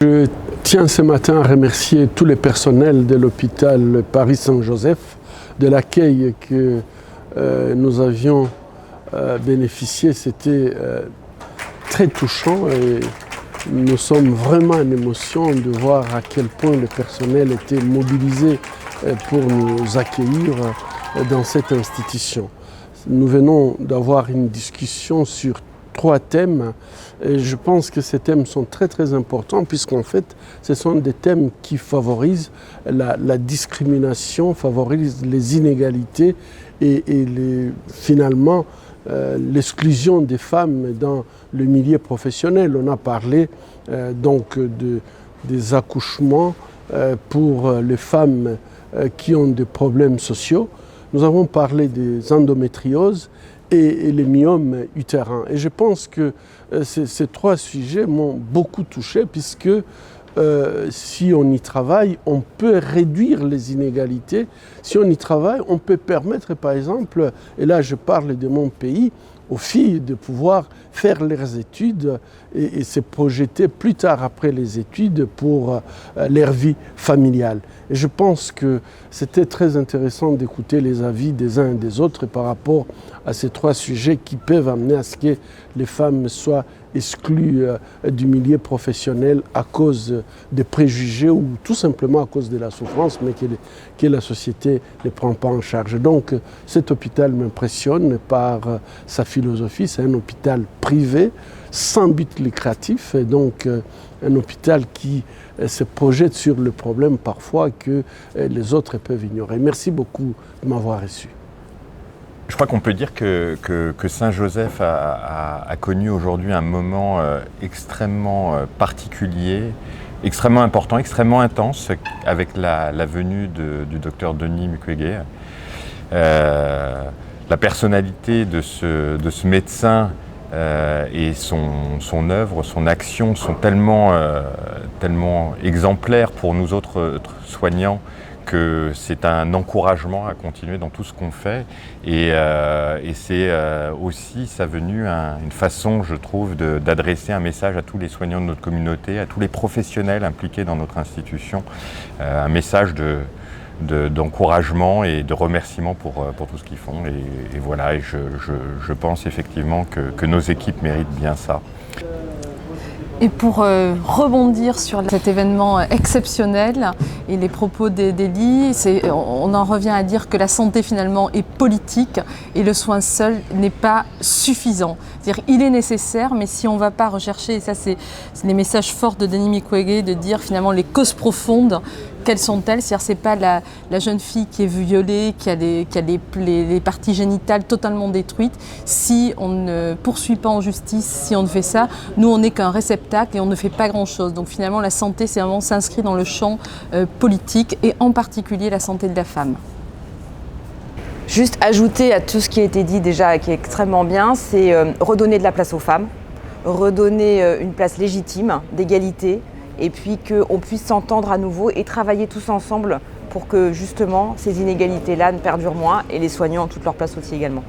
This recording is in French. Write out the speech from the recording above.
Je tiens ce matin à remercier tous les personnels de l'hôpital Paris-Saint-Joseph de l'accueil que nous avions bénéficié. C'était très touchant et nous sommes vraiment en émotion de voir à quel point le personnel était mobilisé pour nous accueillir dans cette institution. Nous venons d'avoir une discussion sur 3 thèmes et je pense que ces thèmes sont très importants puisqu'en fait ce sont des thèmes qui favorisent la discrimination, favorisent les inégalités et finalement l'exclusion des femmes dans le milieu professionnel. On a parlé donc des accouchements pour les femmes qui ont des problèmes sociaux. Nous avons parlé des endométrioses et les myomes utérins. Et je pense que ces 3 sujets m'ont beaucoup touché puisque si on y travaille, on peut réduire les inégalités. Si on y travaille, on peut permettre par exemple, et là je parle de mon pays, aux filles de pouvoir faire leurs études et se projeter plus tard après les études pour leur vie familiale. Et je pense que c'était très intéressant d'écouter les avis des uns et des autres par rapport à ces 3 sujets qui peuvent amener à ce que les femmes soient exclues du milieu professionnel à cause des préjugés ou tout simplement à cause de la souffrance, mais que la société ne prend pas en charge. Donc cet hôpital m'impressionne par sa philosophie. C'est un hôpital privé, sans but lucratif, et donc un hôpital qui se projette sur le problème parfois que les autres peuvent ignorer. Merci beaucoup de m'avoir reçu. Je crois qu'on peut dire que Saint-Joseph a connu aujourd'hui un moment extrêmement particulier, extrêmement important, extrêmement intense avec la venue du docteur Denis Mukwege. La personnalité de ce médecin et son œuvre, son action sont tellement exemplaires pour nous autres soignants que c'est un encouragement à continuer dans tout ce qu'on fait et c'est aussi sa venue une façon, je trouve, d'adresser un message à tous les soignants de notre communauté, à tous les professionnels impliqués dans notre institution, un message d'encouragement et de remerciement pour tout ce qu'ils font et voilà, et je pense effectivement que nos équipes méritent bien ça. Et pour rebondir sur cet événement exceptionnel et les propos d'Elie, on en revient à dire que la santé finalement est politique et le soin seul n'est pas suffisant. C'est-à-dire il est nécessaire, mais si on ne va pas rechercher, et ça c'est les messages forts de Denis Mukwege, de dire finalement les causes profondes, quelles sont-elles? C'est-à-dire c'est pas la jeune fille qui est violée, qui a les parties génitales totalement détruites. Si on ne poursuit pas en justice, si on ne fait ça, nous on n'est qu'un réceptacle et on ne fait pas grand-chose. Donc finalement la santé c'est vraiment s'inscrit dans le champ politique et en particulier la santé de la femme. Juste ajouter à tout ce qui a été dit déjà, qui est extrêmement bien, c'est redonner de la place aux femmes, redonner une place légitime, d'égalité, et puis qu'on puisse s'entendre à nouveau et travailler tous ensemble pour que justement ces inégalités-là ne perdurent moins et les soignants ont toute leur place aussi également.